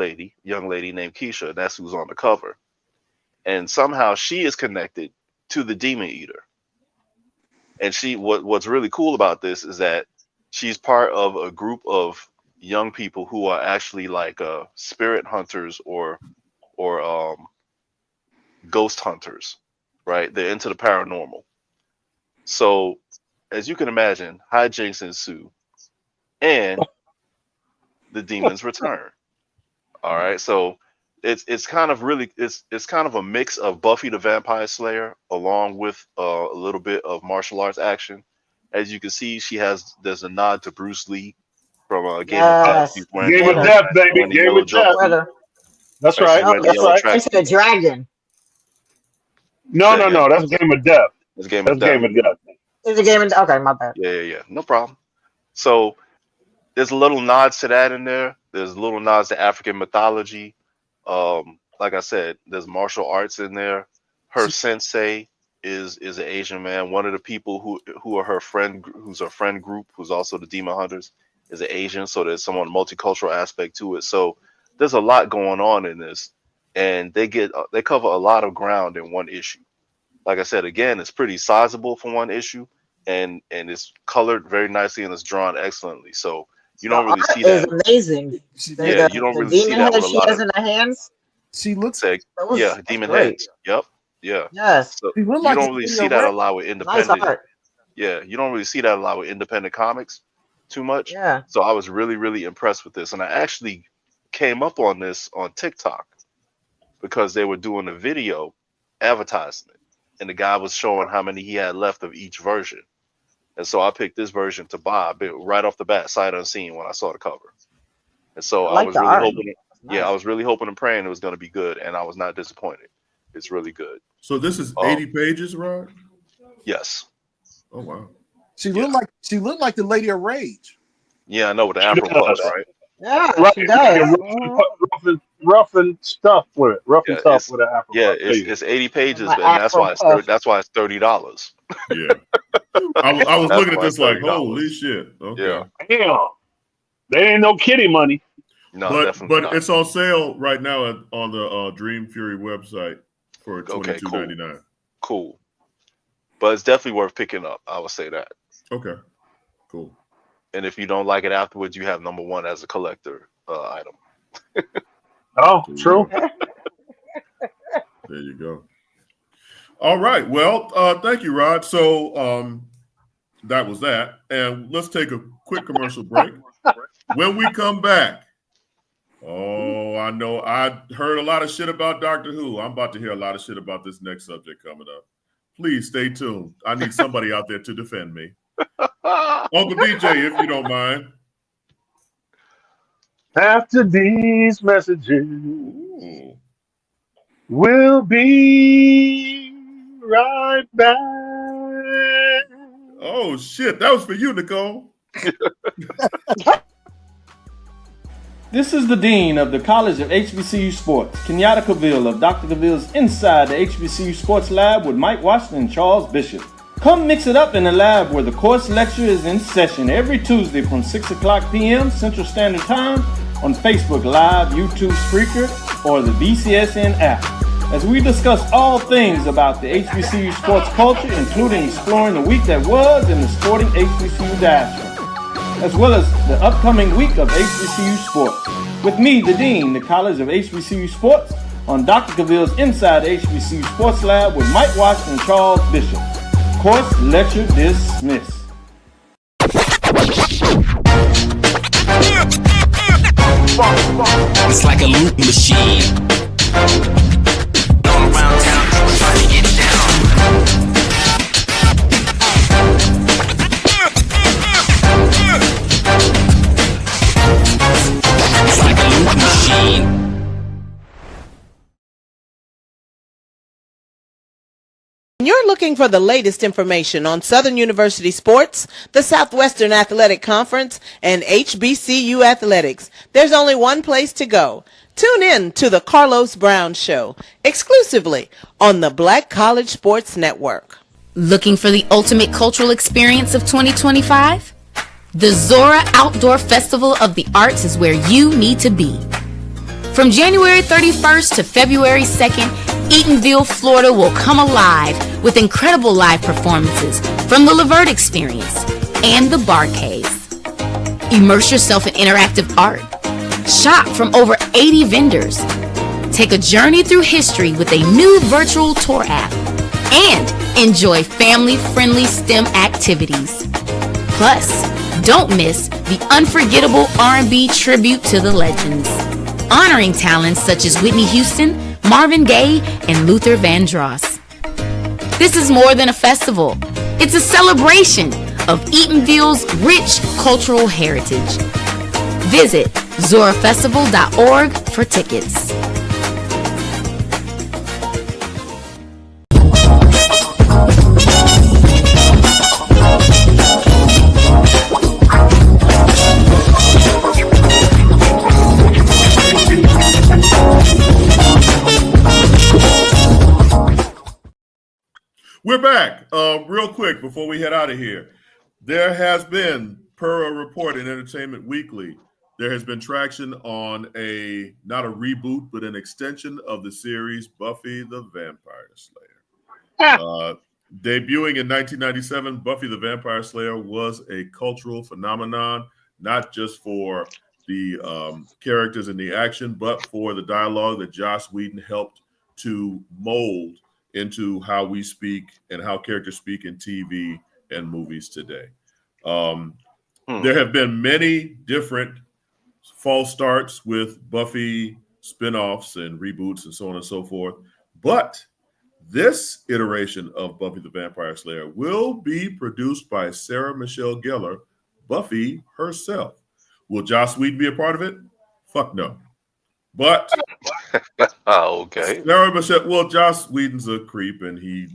young lady named Keisha. That's who's on the cover, and somehow she is connected to the Demon Eater. And what's really cool about this is that she's part of a group of young people who are actually like spirit hunters or ghost hunters, right? They're into the paranormal. So as you can imagine, hijinks ensue. And the demons return. All right, so it's kind of really it's kind of a mix of Buffy the Vampire Slayer along with a little bit of martial arts action. As you can see, there's a nod to Bruce Lee from Game of Death. He's wearing Game of Death, baby. Game of Death. That's right. That's right. Into the dragon. No. That's Game of Death. It's Game That's of Death. Game of Death. It's a game of okay, my bad. Yeah. No problem. So there's little nods to that in there. There's little nods to African mythology. Like I said, there's martial arts in there. Her sensei is an Asian man. One of the people who are her friend, who's her friend group, who's also the Demon Hunters, is an Asian. So there's some multicultural aspect to it. So there's a lot going on in this, and they cover a lot of ground in one issue. Like I said, again, it's pretty sizable for one issue, and it's colored very nicely and it's drawn excellently. So you don't really see that. It's amazing. Yeah, you don't really see that with a lot she has in her hands. She looks like demon heads. Yep. Yeah. Yes. So you don't really see that a lot with independent. Yeah, you don't really see that a lot with independent comics too much. Yeah. So I was really, really impressed with this, and I actually came up on this on TikTok because they were doing a video advertising it, and the guy was showing how many he had left of each version. And so I picked this version to buy right off the bat, sight unseen, when I saw the cover. And so I was really hoping, I was really hoping and praying it was going to be good, and I was not disappointed. It's really good. So this is 80 pages, Rod? Yes. Oh wow. She looked like the Lady of Rage. Yeah, I know, with the Afro Plus, right? Yeah, Right. she does. Rough and stuff with it. Rough and tough with an Afro. Yeah, it's 80 pages, and that's why it's $30. Yeah. I was looking at this like, holy shit. Okay. Yeah. Damn. They ain't no kitty money. No, but definitely not. it's on sale right now on the Dream Fury website for $22.99. Cool. But it's definitely worth picking up. I would say that. Okay, cool. And if you don't like it afterwards, you have number 1 as a collector item. Oh, true. There you go. All right. Well, thank you, Rod. So that was that. And let's take a quick commercial break. When we come back, I know I heard a lot of shit about Doctor Who. I'm about to hear a lot of shit about this next subject coming up. Please stay tuned. I need somebody out there to defend me. Uncle DJay, if you don't mind. After these messages, we'll be right back. Oh, shit. That was for you, Nicole. This is the Dean of the College of HBCU Sports, Kenyatta Cavill of Dr. Cavill's Inside the HBCU Sports Lab with Mike Washington and Charles Bishop. Come mix it up in the lab where the course lecture is in session every Tuesday from 6 o'clock p.m. Central Standard Time on Facebook Live, YouTube Spreaker, or the BCSN app, as we discuss all things about the HBCU sports culture, including exploring the week that was in the sporting HBCU diaspora, as well as the upcoming week of HBCU sports. With me, the Dean, the College of HBCU Sports, on Dr. Cavill's Inside the HBCU Sports Lab with Mike Washington and Charles Bishop. Course lecture dismissed. It's like a loop machine. Going around town trying to get down. It's like a loop machine. You're looking for the latest information on Southern University sports, the Southwestern Athletic Conference, and HBCU athletics. There's only one place to go. Tune in to the Carlos Brown Show, exclusively on the Black College Sports Network. Looking for the ultimate cultural experience of 2025? The Zora Outdoor Festival of the Arts is where you need to be. From January 31st to February 2nd, Eatonville, Florida will come alive with incredible live performances from the Levert Experience and the Bar Caves. Immerse yourself in interactive art. Shop from over 80 vendors. Take a journey through history with a new virtual tour app. And enjoy family-friendly STEM activities. Plus, don't miss the unforgettable R&B tribute to the legends, honoring talents such as Whitney Houston, Marvin Gaye, and Luther Vandross. This is more than a festival. It's a celebration of Eatonville's rich cultural heritage. Visit zorafestival.org for tickets. We're back. Real quick before we head out of here. There has been, per a report in Entertainment Weekly, there has been traction on not a reboot, but an extension of the series Buffy the Vampire Slayer. Debuting in 1997, Buffy the Vampire Slayer was a cultural phenomenon, not just for the characters and the action, but for the dialogue that Joss Whedon helped to mold into how we speak and how characters speak in TV and movies today. There have been many different false starts with Buffy spinoffs and reboots and so on and so forth. But this iteration of Buffy the Vampire Slayer will be produced by Sarah Michelle Gellar, Buffy herself. Will Joss Whedon be a part of it? Fuck no. But okay. Sarah Michelle, well, Joss Whedon's a creep and he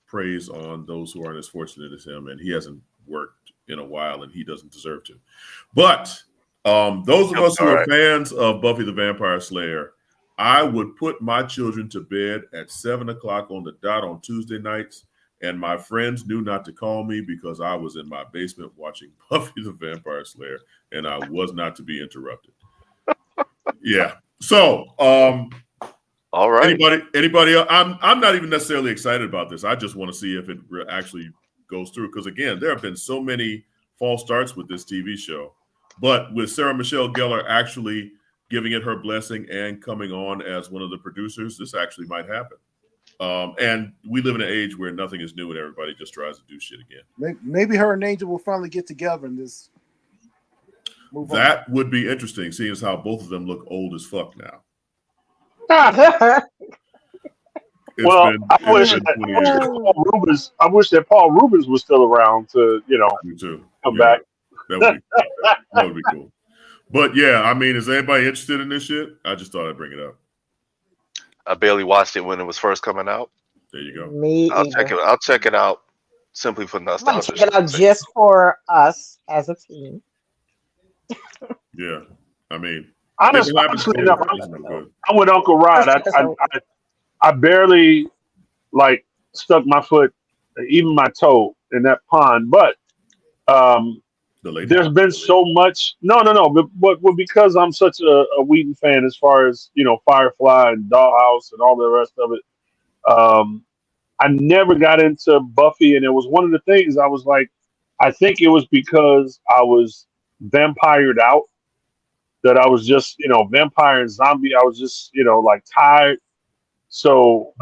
preys on those who aren't as fortunate as him, and he hasn't worked in a while and he doesn't deserve to. But those of us who are fans of Buffy the Vampire Slayer, I would put my children to bed at 7 o'clock on the dot on Tuesday nights and my friends knew not to call me because I was in my basement watching Buffy the Vampire Slayer, and I was not to be interrupted. Yeah. So, all right. Anybody else? I'm not even necessarily excited about this. I just want to see if it actually goes through. Because again, there have been so many false starts with this TV show, but with Sarah Michelle Gellar actually giving it her blessing and coming on as one of the producers, this actually might happen. And we live in an age where nothing is new and everybody just tries to do shit again. Maybe her and Angel will finally get together and just move on. That would be interesting, seeing as how both of them look old as fuck now. I wish that Paul Rubens was still around to, Me too. come back. That would be cool. But yeah, I mean, is anybody interested in this shit? I just thought I'd bring it up. I barely watched it when it was first coming out. There you go. Me I'll check it out simply for nostalgia. Check it out just for us as a team. Yeah, I mean, honestly, I'm with Uncle Rod. I barely stuck my foot, even my toe, in that pond. But there's been so much. No. But because I'm such a Whedon fan, as far as Firefly and Dollhouse and all the rest of it, I never got into Buffy, and it was one of the things I was like, I think it was because I was vampired out, that I was just vampire and zombie. I was just tired. So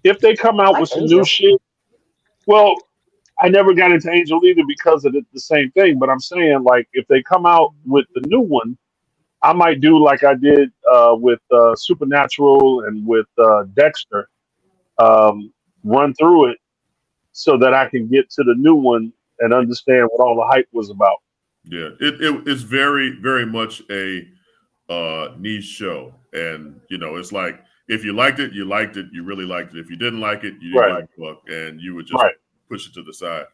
if they come out with some new shit, well, I never got into Angel either because of the same thing. But I'm saying, if they come out with the new one, I might do like I did with Supernatural and with Dexter, run through it so that I can get to the new one and understand what all the hype was about. Yeah, it's very, very much a niche show. And, it's like, if you liked it, you liked it. You really liked it. If you didn't like it, you didn't like the book, and you would just push it to the side.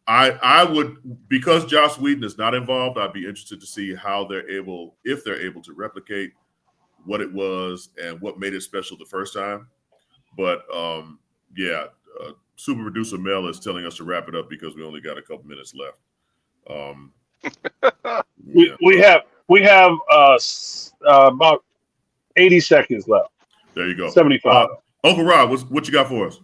I would, because Joss Whedon is not involved, I'd be interested to see how if they're able to replicate what it was and what made it special the first time. But super producer Mel is telling us to wrap it up because we only got a couple minutes left. We have about 80 seconds left. There you go. 75. Uncle Rob, what you got for us?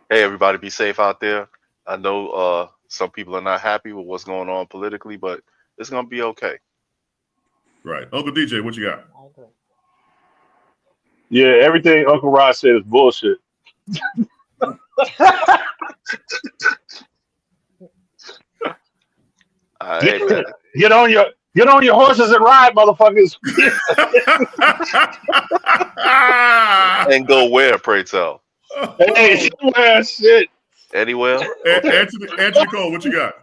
Hey, everybody, be safe out there. I know some people are not happy with what's going on politically, but it's gonna be okay. Right, Uncle DJay, what you got? Yeah, everything Uncle Rod said is bullshit. Get on your horses and ride, motherfuckers. And go where, pray tell? Hey, anywhere, shit. Anywhere? Auntie Nicole, what you got?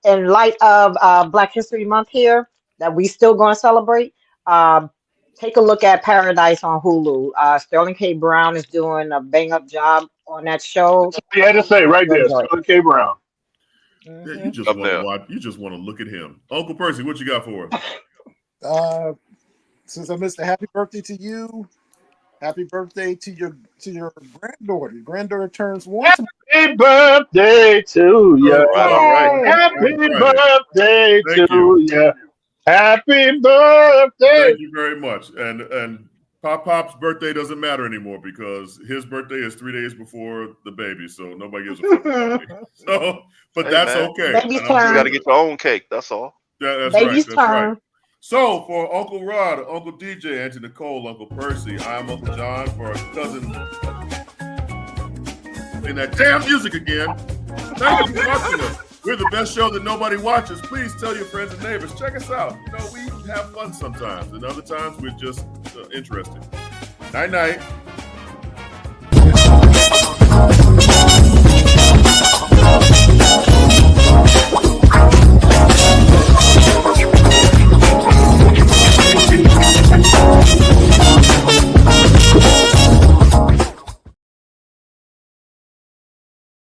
In light of Black History Month here, that we still going to celebrate, take a look at Paradise on Hulu. Sterling K. Brown is doing a bang-up job on that show. You had to say right there, Sterling K. Brown. Yeah, you just want to watch. You just want to look at him. Uncle Percy, what you got for us? Since I missed a happy birthday to you, happy birthday to your granddaughter. Your granddaughter turns 1. Happy birthday to you. All right. Happy birthday to you. Happy birthday. Thank you very much. And Pop's birthday doesn't matter anymore because his birthday is 3 days before the baby, so nobody gives a fuck about me. So, but that's okay. Baby's you got to get your own cake. That's all. That's Baby's right. That's turn. Right. So for Uncle Rod, Uncle DJay, Auntie Nicole, Uncle Percy, I'm Uncle John for our cousin. Playing that damn music again. Thank you for watching us. We're the best show that nobody watches. Please tell your friends and neighbors. Check us out. We have fun sometimes, and other times we're just interesting. Night night.